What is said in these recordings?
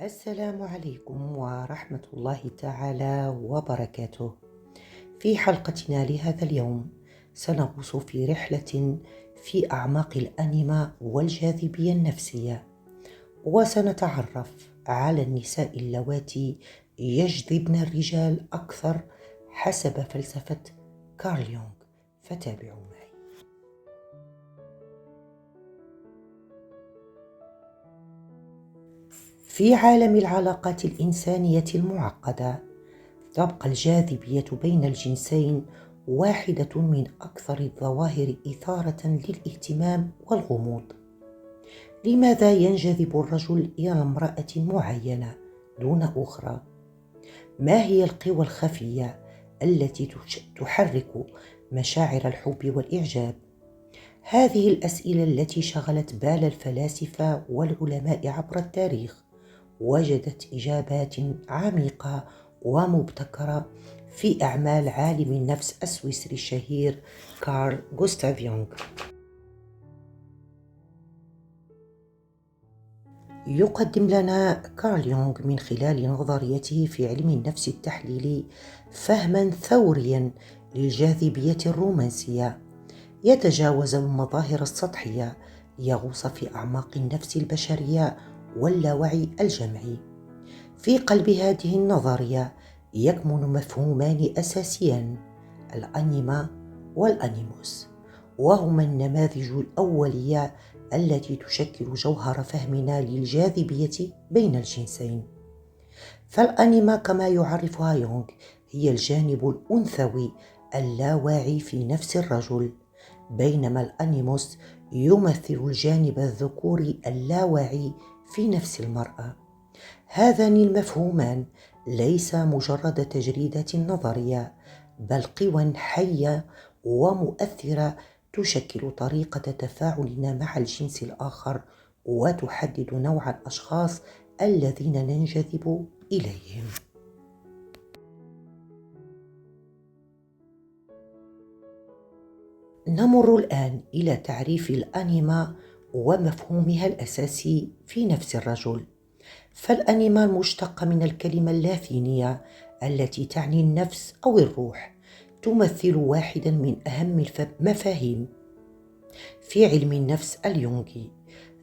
السلام عليكم ورحمة الله تعالى وبركاته. في حلقتنا لهذا اليوم سنغوص في رحلة في أعماق الأنيما والجاذبية النفسية، وسنتعرف على النساء اللواتي يجذبن الرجال أكثر حسب فلسفة كارل يونغ. فتابعوا معي. في عالم العلاقات الإنسانية المعقدة، تبقى الجاذبية بين الجنسين واحدة من أكثر الظواهر إثارة للاهتمام والغموض. لماذا ينجذب الرجل إلى امرأة معينة دون أخرى؟ ما هي القوى الخفية التي تحرك مشاعر الحب والإعجاب؟ هذه الأسئلة التي شغلت بال الفلاسفة والعلماء عبر التاريخ وجدت إجابات عميقة ومبتكرة في أعمال عالم النفس السويسري الشهير كارل غوستاف يونغ. يقدم لنا كارل يونغ من خلال نظريته في علم النفس التحليلي فهما ثوريا للجاذبية الرومانسية، يتجاوز المظاهر السطحية ليغوص في أعماق النفس البشرية واللاوعي الجمعي. في قلب هذه النظرية يكمن مفهومان أساسيان: الأنيما والأنيموس، وهما النماذج الأولية التي تشكل جوهر فهمنا للجاذبية بين الجنسين. فالأنيما كما يعرفها يونغ هي الجانب الأنثوي اللاواعي في نفس الرجل، بينما الأنيموس يمثل الجانب الذكوري اللاواعي في نفس المرأة. هذان المفهومان ليس مجرد تجريدات نظرية، بل قوى حية ومؤثرة تشكل طريقة تفاعلنا مع الجنس الآخر وتحدد نوع الأشخاص الذين ننجذب إليهم. نمر الآن إلى تعريف الأنيما ومفهومها الأساسي في نفس الرجل. فالأنيما المشتقة من الكلمة اللاتينية التي تعني النفس أو الروح، تمثل واحدا من أهم المفاهيم في علم النفس اليونغي.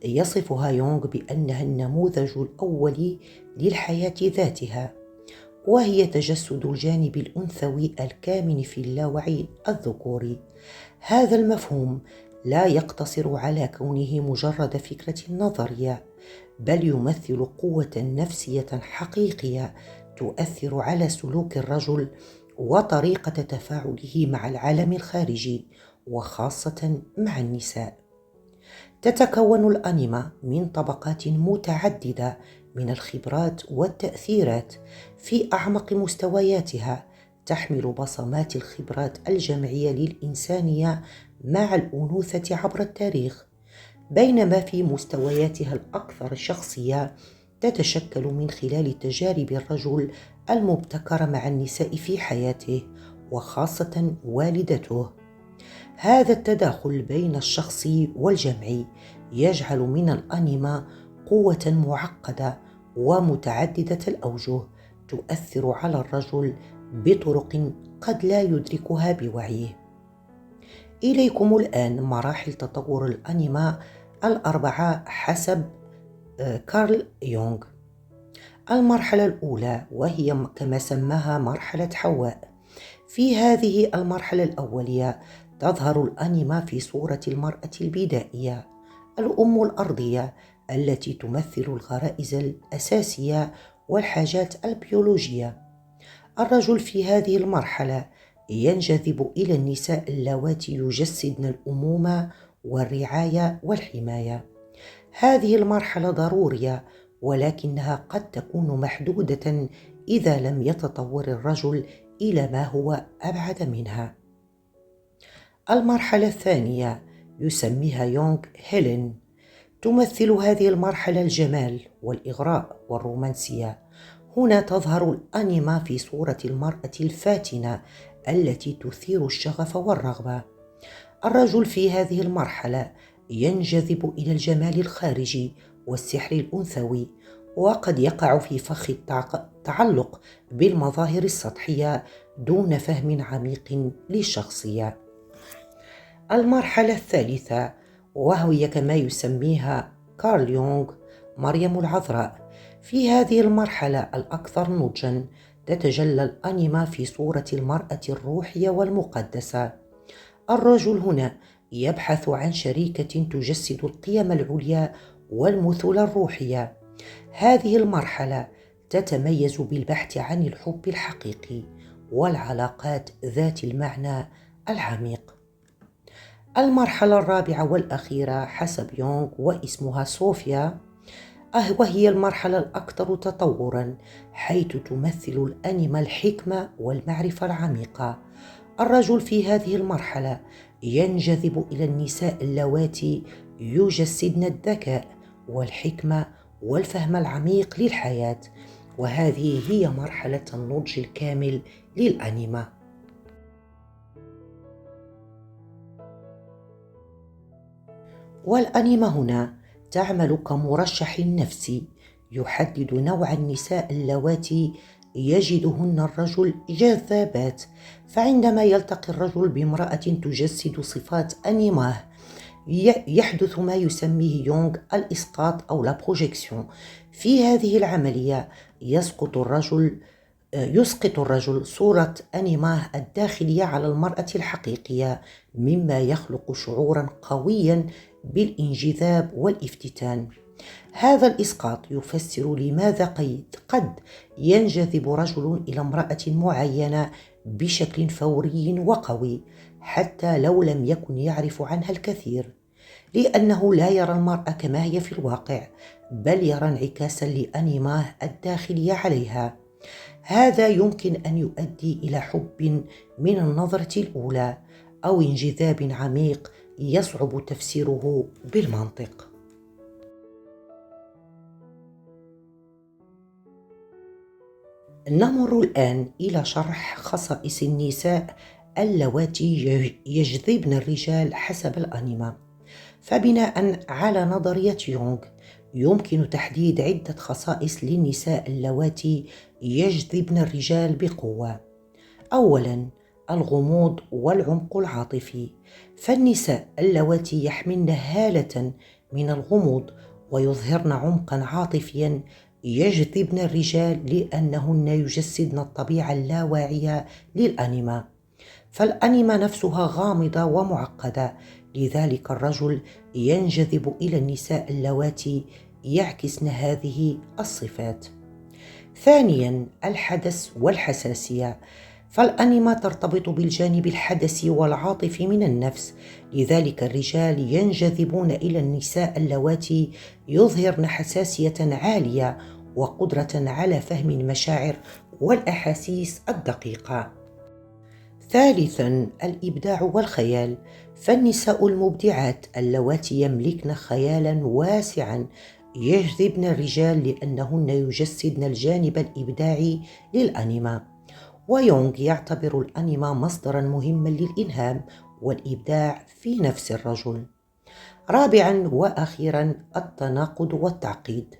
يصفها يونغ بأنها النموذج الأولي للحياة ذاتها، وهي تجسد الجانب الأنثوي الكامن في اللاوعي الذكوري. هذا المفهوم لا يقتصر على كونه مجرد فكرة نظرية، بل يمثل قوة نفسية حقيقية تؤثر على سلوك الرجل وطريقة تفاعله مع العالم الخارجي، وخاصة مع النساء. تتكون الأنيما من طبقات متعددة من الخبرات والتأثيرات في أعمق مستوياتها، تحمل بصمات الخبرات الجمعية للإنسانية مع الأنوثة عبر التاريخ، بينما في مستوياتها الأكثر شخصية تتشكل من خلال تجارب الرجل المبتكرة مع النساء في حياته، وخاصة والدته. هذا التداخل بين الشخصي والجمعي يجعل من الأنيما قوة معقدة ومتعددة الأوجه، تؤثر على الرجل بطرق قد لا يدركها بوعيه. إليكم الآن مراحل تطور الأنيما الأربعة حسب كارل يونغ. المرحلة الأولى، وهي كما سماها مرحلة حواء. في هذه المرحلة الأولية تظهر الأنيما في صورة المرأة البدائية، الأم الأرضية التي تمثل الغرائز الأساسية والحاجات البيولوجية. الرجل في هذه المرحلة ينجذب إلى النساء اللواتي يجسدن الأمومة والرعاية والحماية. هذه المرحلة ضرورية، ولكنها قد تكون محدودة إذا لم يتطور الرجل إلى ما هو أبعد منها. المرحلة الثانية يسميها يونغ هيلين. تمثل هذه المرحلة الجمال والإغراء والرومانسية. هنا تظهر الأنيما في صورة المرأة الفاتنة التي تثير الشغف والرغبة. الرجل في هذه المرحلة ينجذب إلى الجمال الخارجي والسحر الأنثوي، وقد يقع في فخ التعلق بالمظاهر السطحية دون فهم عميق للشخصية. المرحلة الثالثة، وهي كما يسميها كارل يونغ مريم العذراء. في هذه المرحلة الأكثر نضجاً تتجلى الأنيما في صورة المرأة الروحية والمقدسة. الرجل هنا يبحث عن شريكة تجسد القيم العليا والمثل الروحية. هذه المرحلة تتميز بالبحث عن الحب الحقيقي والعلاقات ذات المعنى العميق. المرحلة الرابعة والأخيرة حسب يونغ واسمها صوفيا، وهي المرحلة الأكثر تطوراً، حيث تمثل الأنيما الحكمة والمعرفة العميقة. الرجل في هذه المرحلة ينجذب إلى النساء اللواتي يجسدن الذكاء والحكمة والفهم العميق للحياة، وهذه هي مرحلة النضج الكامل للأنيما. والأنيما هنا تعمل كمرشح نفسي يحدد نوع النساء اللواتي يجدهن الرجل جذابات. فعندما يلتقي الرجل بامرأة تجسد صفات أنيماه يحدث ما يسميه يونغ الإسقاط أو لا بروجيكسيون. في هذه العملية يسقط الرجل صورة أنيماه الداخلية على المرأة الحقيقية، مما يخلق شعورا قويا بالانجذاب والافتتان. هذا الإسقاط يفسر لماذا قد ينجذب رجل إلى امرأة معينة بشكل فوري وقوي حتى لو لم يكن يعرف عنها الكثير، لأنه لا يرى المرأة كما هي في الواقع، بل يرى انعكاسا لأنيماه الداخلية عليها. هذا يمكن أن يؤدي إلى حب من النظرة الأولى أو انجذاب عميق يصعب تفسيره بالمنطق. نمر الآن إلى شرح خصائص النساء اللواتي يجذبن الرجال حسب الأنيما. فبناء على نظرية يونغ يمكن تحديد عدة خصائص للنساء اللواتي يجذبن الرجال بقوة. أولاً، الغموض والعمق العاطفي. فالنساء اللواتي يحملن هالة من الغموض ويظهرن عمقاً عاطفياً يجذبن الرجال لأنهن يجسدن الطبيعة اللاواعية للأنيما. فالأنيما نفسها غامضة ومعقدة، لذلك الرجل ينجذب إلى النساء اللواتي يعكسن هذه الصفات. ثانياً، الحدس والحساسية. فالأنيما ترتبط بالجانب الحدسي والعاطفي من النفس، لذلك الرجال ينجذبون إلى النساء اللواتي يظهرن حساسية عالية وقدرة على فهم المشاعر والأحاسيس الدقيقة. ثالثاً، الإبداع والخيال. فالنساء المبدعات اللواتي يملكن خيالاً واسعاً يجذبن الرجال لأنهن يجسدن الجانب الإبداعي للأنيما. ويونغ يعتبر الأنيما مصدراً مهماً للإلهام والإبداع في نفس الرجل. رابعاً وأخيراً، التناقض والتعقيد.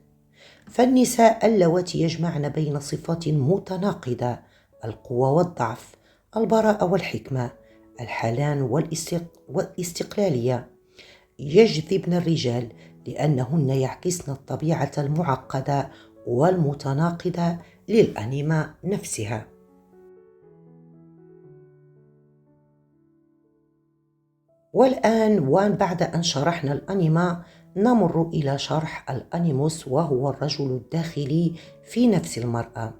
فالنساء اللواتي يجمعن بين صفات متناقضة: القوة والضعف، البراءة والحكمة، الحنان والاستقلالية، يجذبن الرجال لأنهن يعكسن الطبيعة المعقدة والمتناقضة للأنيما نفسها. والآن وبعد أن شرحنا الأنيما نمر إلى شرح الأنيموس، وهو الرجل الداخلي في نفس المرأة.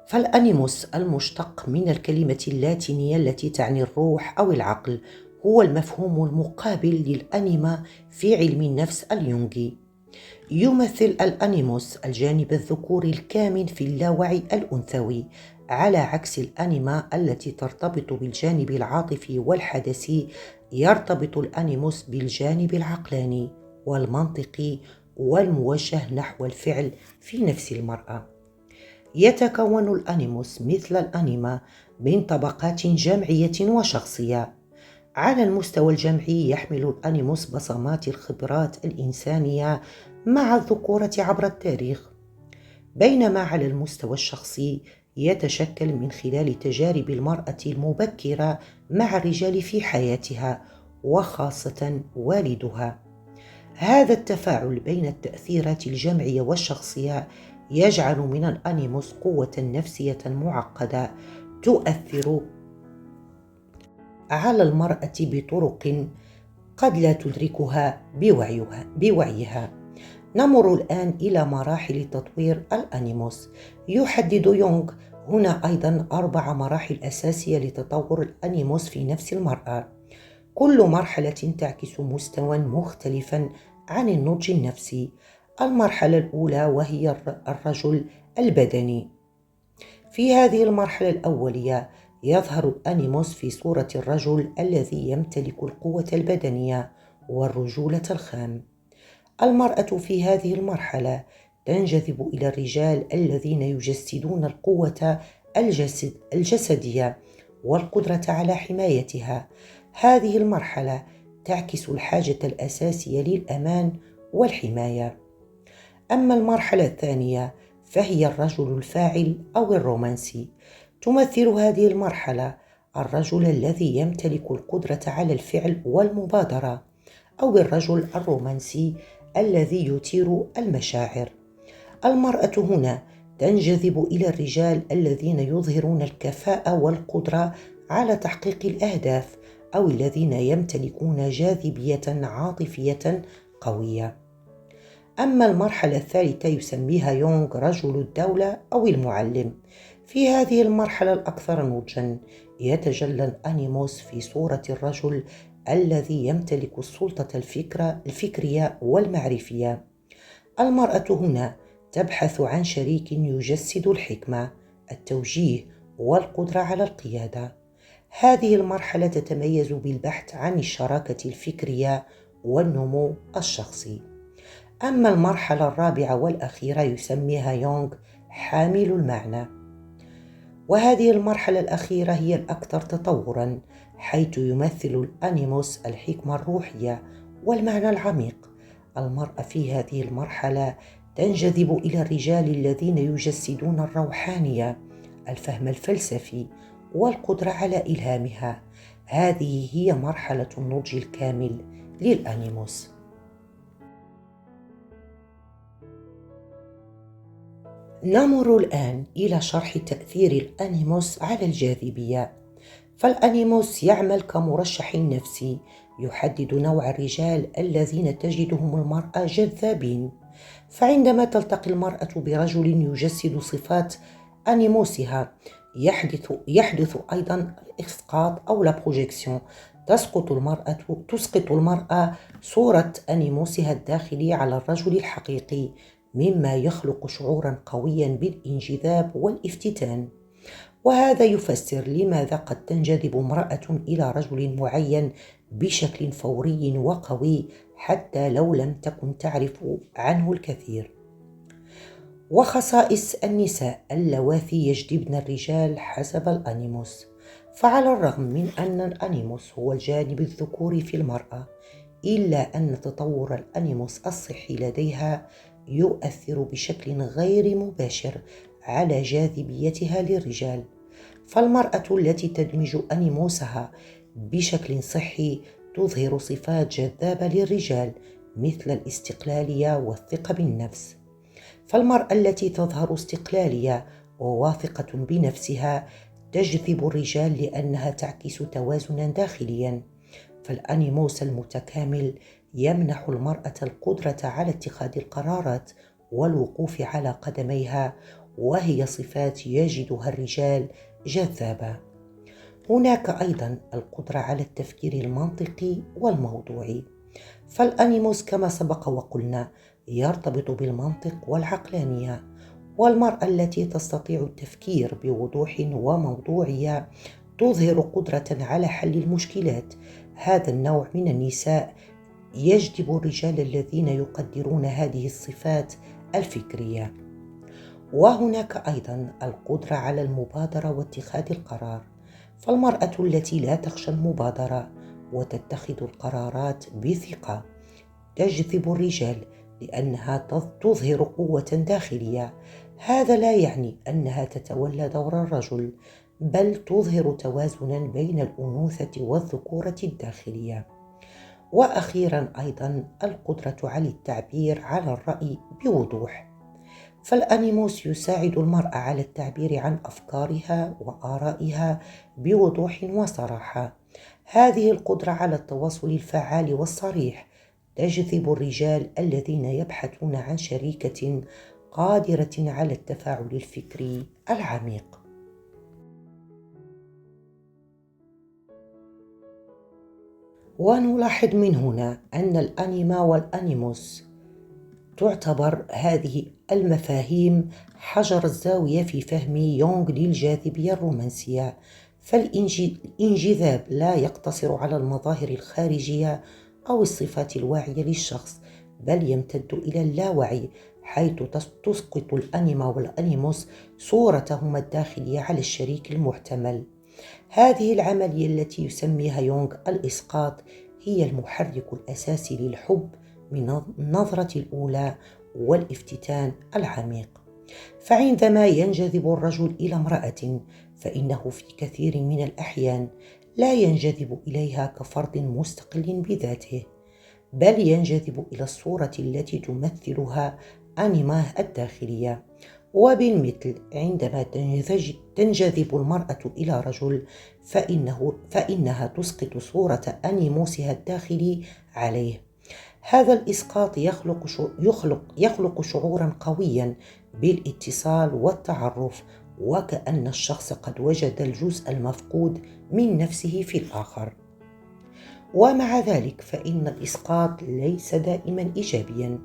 فالأنيموس المشتق من الكلمة اللاتينية التي تعني الروح أو العقل هو المفهوم المقابل للأنيما في علم النفس اليونغي. يمثل الأنيموس الجانب الذكوري الكامن في اللاوعي الأنثوي، على عكس الأنيما التي ترتبط بالجانب العاطفي والحدسي. يرتبط الأنيموس بالجانب العقلاني والمنطقي والموجه نحو الفعل في نفس المرأة. يتكون الأنيموس مثل الأنيما من طبقات جمعية وشخصية. على المستوى الجمعي يحمل الأنيموس بصمات الخبرات الإنسانية مع الذكورة عبر التاريخ، بينما على المستوى الشخصي يتشكل من خلال تجارب المرأة المبكرة مع الرجال في حياتها وخاصة والدها. هذا التفاعل بين التأثيرات الجمعية والشخصية يجعل من الأنيموس قوة نفسية معقدة تؤثر على المرأة بطرق قد لا تدركها بوعيها. نمر الآن إلى مراحل تطوير الأنيموس. يحدد يونغ هنا أيضا 4 مراحل أساسية لتطور الأنيموس في نفس المرأة، كل مرحلة تعكس مستوى مختلفا عن النضج النفسي. المرحلة الأولى وهي الرجل البدني. في هذه المرحلة الأولية يظهر الأنيموس في صورة الرجل الذي يمتلك القوة البدنية والرجولة الخام. المرأة في هذه المرحلة تنجذب إلى الرجال الذين يجسدون القوة الجسدية والقدرة على حمايتها. هذه المرحلة تعكس الحاجة الأساسية للأمان والحماية. أما المرحلة الثانية فهي الرجل الفاعل أو الرومانسي. تمثل هذه المرحلة الرجل الذي يمتلك القدرة على الفعل والمبادرة، أو الرجل الرومانسي الذي يثير المشاعر. المرأة هنا تنجذب إلى الرجال الذين يظهرون الكفاءة والقدرة على تحقيق الأهداف، أو الذين يمتلكون جاذبية عاطفية قوية. أما المرحلة الثالثة يسميها يونغ رجل الدولة أو المعلم. في هذه المرحلة الأكثر نضجاً يتجلى الأنيموس في صورة الرجل الذي يمتلك السلطة الفكرية والمعرفية. المرأة هنا تبحث عن شريك يجسد الحكمة، التوجيه والقدرة على القيادة. هذه المرحلة تتميز بالبحث عن الشراكة الفكرية والنمو الشخصي. أما المرحلة الرابعة والأخيرة يسميها يونغ حامل المعنى، وهذه المرحلة الأخيرة هي الأكثر تطوراً، حيث يمثل الأنيموس الحكمة الروحية والمعنى العميق. المرأة في هذه المرحلة تنجذب إلى الرجال الذين يجسدون الروحانية، الفهم الفلسفي والقدرة على إلهامها. هذه هي مرحلة النضج الكامل للأنيموس. نمر الآن إلى شرح تأثير الأنيموس على الجاذبية. فالأنيموس يعمل كمرشح نفسي، يحدد نوع الرجال الذين تجدهم المرأة جذابين. فعندما تلتقي المرأة برجل يجسد صفات أنيموسها يحدث أيضا الإسقاط أو لا بروجيكسيون. تسقط المرأة صورة أنيموسها الداخلي على الرجل الحقيقي، مما يخلق شعورا قويا بالانجذاب والافتتان. وهذا يفسر لماذا قد تنجذب امرأة إلى رجل معين بشكل فوري وقوي حتى لو لم تكن تعرف عنه الكثير. وخصائص النساء اللواتي يجذبن الرجال حسب الأنيموس. فعلى الرغم من أن الأنيموس هو الجانب الذكوري في المرأة، إلا أن تطور الأنيموس الصحي لديها يؤثر بشكل غير مباشر على جاذبيتها للرجال. فالمرأة التي تدمج أنيموسها بشكل صحي تظهر صفات جذابة للرجال مثل الاستقلالية والثقة بالنفس. فالمرأة التي تظهر استقلالية وواثقة بنفسها تجذب الرجال لأنها تعكس توازنا داخليا. فالأنيموس المتكامل يمنح المرأة القدرة على اتخاذ القرارات والوقوف على قدميها، وهي صفات يجدها الرجال جذابة. هناك أيضا القدرة على التفكير المنطقي والموضوعي. فالأنيموس كما سبق وقلنا يرتبط بالمنطق والعقلانية، والمرأة التي تستطيع التفكير بوضوح وموضوعية تظهر قدرة على حل المشكلات. هذا النوع من النساء يجذب الرجال الذين يقدرون هذه الصفات الفكرية. وهناك أيضا القدرة على المبادرة واتخاذ القرار. فالمرأة التي لا تخشى المبادرة وتتخذ القرارات بثقة تجذب الرجال لأنها تظهر قوة داخلية. هذا لا يعني أنها تتولى دور الرجل، بل تظهر توازنا بين الأنوثة والذكورة الداخلية. وأخيرا أيضا القدرة على التعبير عن الرأي بوضوح. فالأنيموس يساعد المرأة على التعبير عن أفكارها وآرائها بوضوح وصراحة. هذه القدرة على التواصل الفعال والصريح تجذب الرجال الذين يبحثون عن شريكة قادرة على التفاعل الفكري العميق. ونلاحظ من هنا أن الأنيما والأنيموس تعتبر هذه المفاهيم حجر الزاوية في فهم يونغ للجاذبية الرومانسية. فالانجذاب لا يقتصر على المظاهر الخارجية أو الصفات الواعية للشخص، بل يمتد إلى اللاوعي، حيث تسقط الأنيما والأنيموس صورتهما الداخلية على الشريك المحتمل. هذه العملية التي يسميها يونغ الإسقاط هي المحرك الأساسي للحب من النظرة الأولى والافتتان العميق. فعندما ينجذب الرجل إلى امرأة، فإنه في كثير من الأحيان لا ينجذب إليها كفرد مستقل بذاته، بل ينجذب إلى الصورة التي تمثلها أنيماه الداخلية. وبالمثل عندما تنجذب المرأة إلى رجل، فإنها تسقط صورة أنيموسها الداخلي عليه. هذا الإسقاط يخلق شعورا قويا بالاتصال والتعرف، وكأن الشخص قد وجد الجزء المفقود من نفسه في الآخر. ومع ذلك فإن الإسقاط ليس دائما إيجابيا.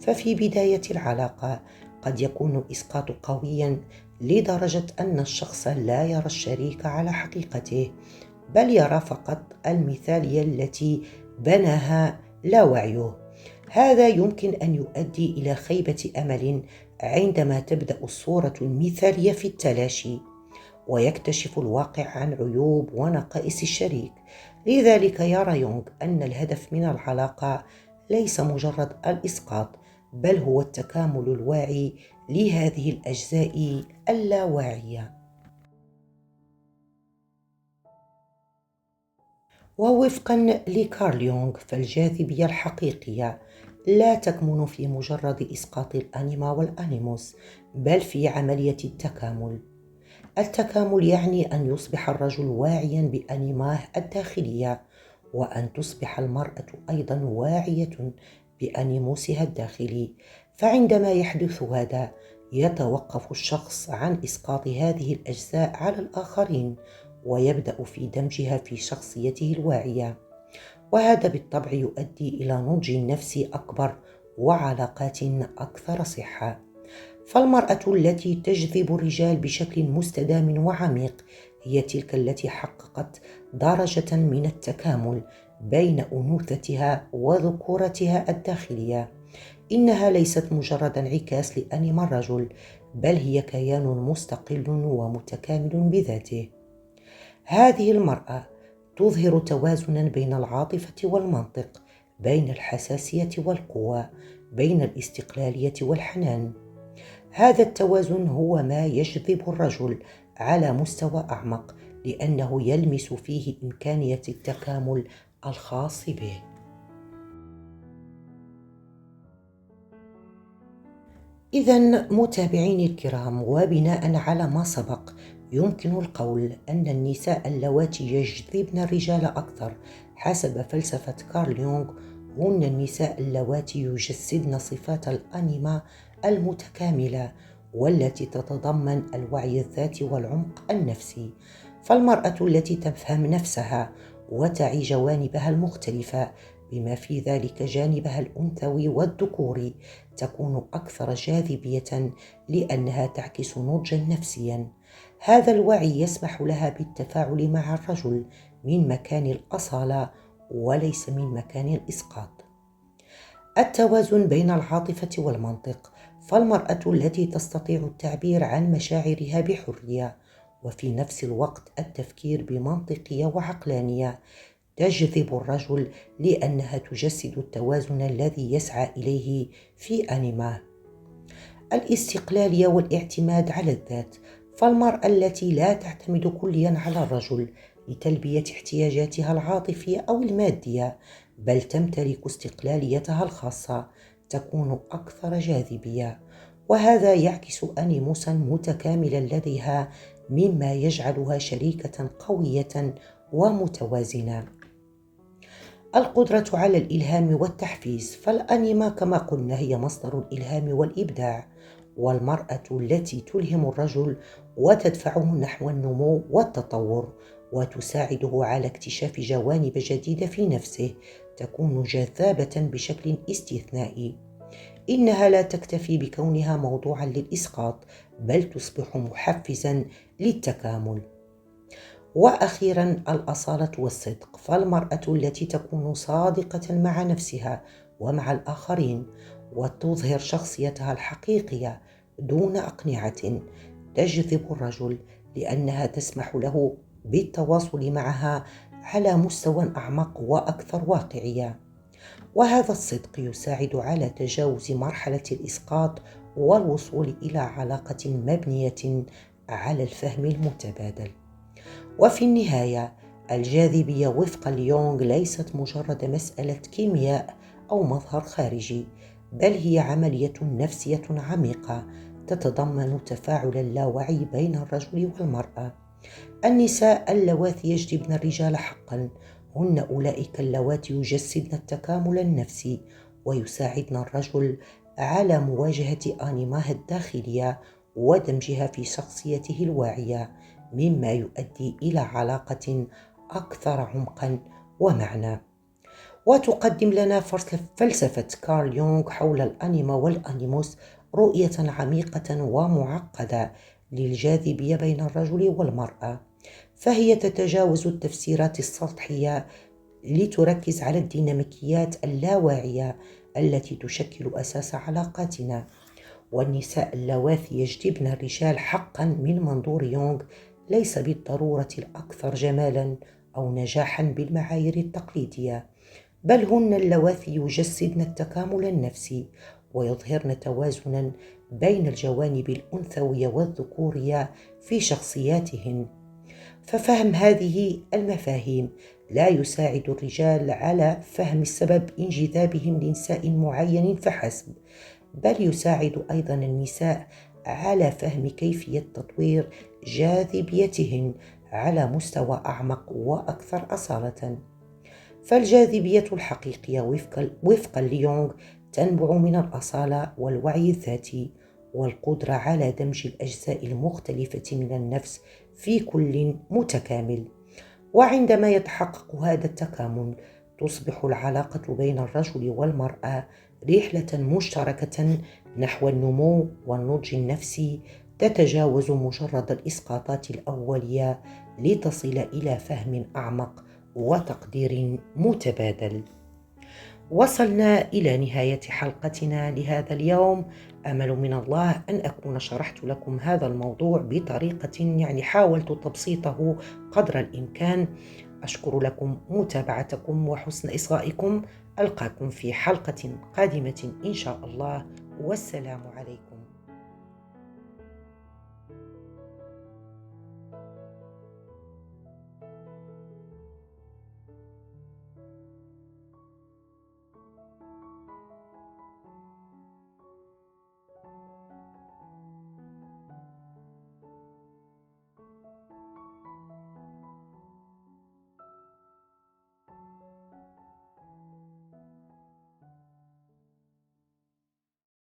ففي بداية العلاقة قد يكون الإسقاط قويا لدرجة أن الشخص لا يرى الشريك على حقيقته، بل يرى فقط المثالية التي بناها لا وعيه. هذا يمكن أن يؤدي إلى خيبة أمل عندما تبدأ الصورة المثالية في التلاشي، ويكتشف الواقع عن عيوب ونقائص الشريك. لذلك يرى يونغ أن الهدف من العلاقة ليس مجرد الإسقاط، بل هو التكامل الواعي لهذه الأجزاء اللاواعية. ووفقا لكارل يونغ، فالجاذبية الحقيقية لا تكمن في مجرد إسقاط الأنيما والأنيموس، بل في عملية التكامل. التكامل يعني أن يصبح الرجل واعيا بأنيماه الداخلية، وأن تصبح المرأة أيضا واعية بأنيموسها الداخلي. فعندما يحدث هذا، يتوقف الشخص عن إسقاط هذه الأجزاء على الآخرين، ويبدأ في دمجها في شخصيته الواعية. وهذا بالطبع يؤدي إلى نضج نفسي أكبر وعلاقات أكثر صحة. فالمرأة التي تجذب الرجال بشكل مستدام وعميق هي تلك التي حققت درجة من التكامل بين أنوثتها وذكورتها الداخلية. إنها ليست مجرد انعكاس لأنيما الرجل، بل هي كيان مستقل ومتكامل بذاته. هذه المرأة تظهر توازنا بين العاطفة والمنطق، بين الحساسية والقوة، بين الاستقلالية والحنان. هذا التوازن هو ما يجذب الرجل على مستوى أعمق، لأنه يلمس فيه إمكانية التكامل الخاص به. إذن متابعيني الكرام، وبناء على ما سبق، يمكن القول أن النساء اللواتي يجذبن الرجال أكثر حسب فلسفة كارل يونغ هن النساء اللواتي يجسدن صفات الأنيما المتكاملة، والتي تتضمن الوعي الذاتي والعمق النفسي. فالمرأة التي تفهم نفسها وتعي جوانبها المختلفة، بما في ذلك جانبها الأنثوي والذكوري، تكون أكثر جاذبية لأنها تعكس نضجا نفسيا. هذا الوعي يسمح لها بالتفاعل مع الرجل من مكان الأصالة وليس من مكان الإسقاط. التوازن بين العاطفة والمنطق. فالمرأة التي تستطيع التعبير عن مشاعرها بحرية، وفي نفس الوقت التفكير بمنطقية وعقلانية، تجذب الرجل لأنها تجسد التوازن الذي يسعى إليه في أنيماه. الاستقلالية والاعتماد على الذات. فالمرأة التي لا تعتمد كليا على الرجل لتلبية احتياجاتها العاطفية أو المادية، بل تمتلك استقلاليتها الخاصة، تكون أكثر جاذبية، وهذا يعكس أنيموسا متكاملا لديها، مما يجعلها شريكة قوية ومتوازنة. القدرة على الإلهام والتحفيز. فالأنيما كما قلنا هي مصدر الإلهام والإبداع، والمرأة التي تلهم الرجل وتدفعه نحو النمو والتطور وتساعده على اكتشاف جوانب جديدة في نفسه تكون جذابة بشكل استثنائي. إنها لا تكتفي بكونها موضوعا للإسقاط، بل تصبح محفزا للتكامل. وأخيرا الأصالة والصدق. فالمرأة التي تكون صادقة مع نفسها ومع الآخرين وتظهر شخصيتها الحقيقية دون أقنعة تجذب الرجل، لأنها تسمح له بالتواصل معها على مستوى أعمق وأكثر واقعية. وهذا الصدق يساعد على تجاوز مرحلة الإسقاط والوصول إلى علاقة مبنية على الفهم المتبادل. وفي النهاية، الجاذبية وفق ليونغ ليست مجرد مسألة كيمياء أو مظهر خارجي، بل هي عملية نفسية عميقة تتضمن تفاعل اللاوعي بين الرجل والمرأة. النساء اللواتي يجذبن الرجال حقا هن أولئك اللواتي يجسدن التكامل النفسي ويساعدن الرجل على مواجهة آنيماه الداخلية ودمجها في شخصيته الواعية، مما يؤدي إلى علاقة أكثر عمقا ومعنى. وتقدم لنا فلسفة كارل يونغ حول الأنيما والأنيموس رؤية عميقة ومعقدة للجاذبية بين الرجل والمرأة، فهي تتجاوز التفسيرات السطحية لتركز على الديناميكيات اللاواعية التي تشكل أساس علاقاتنا. والنساء اللواتي يجذبن الرجال حقا من منظور يونغ ليس بالضرورة الأكثر جمالا أو نجاحا بالمعايير التقليدية، بل هن اللواتي يجسدن التكامل النفسي ويظهرن توازنا بين الجوانب الأنثوية والذكورية في شخصياتهن. ففهم هذه المفاهيم لا يساعد الرجال على فهم سبب انجذابهم لنساء معين فحسب، بل يساعد أيضا النساء على فهم كيفية تطوير جاذبيتهن على مستوى أعمق وأكثر أصالة. فالجاذبية الحقيقية وفقا ليونغ تنبع من الأصالة والوعي الذاتي والقدرة على دمج الأجزاء المختلفة من النفس في كل متكامل. وعندما يتحقق هذا التكامل تصبح العلاقة بين الرجل والمرأة رحلة مشتركة نحو النمو والنضج النفسي تتجاوز مجرد الإسقاطات الأولية لتصل إلى فهم أعمق وتقدير متبادل. وصلنا إلى نهاية حلقتنا لهذا اليوم. أمل من الله أن أكون شرحت لكم هذا الموضوع بطريقة حاولت تبسيطه قدر الإمكان. أشكر لكم متابعتكم وحسن إصغائكم. ألقاكم في حلقة قادمة إن شاء الله، والسلام عليكم.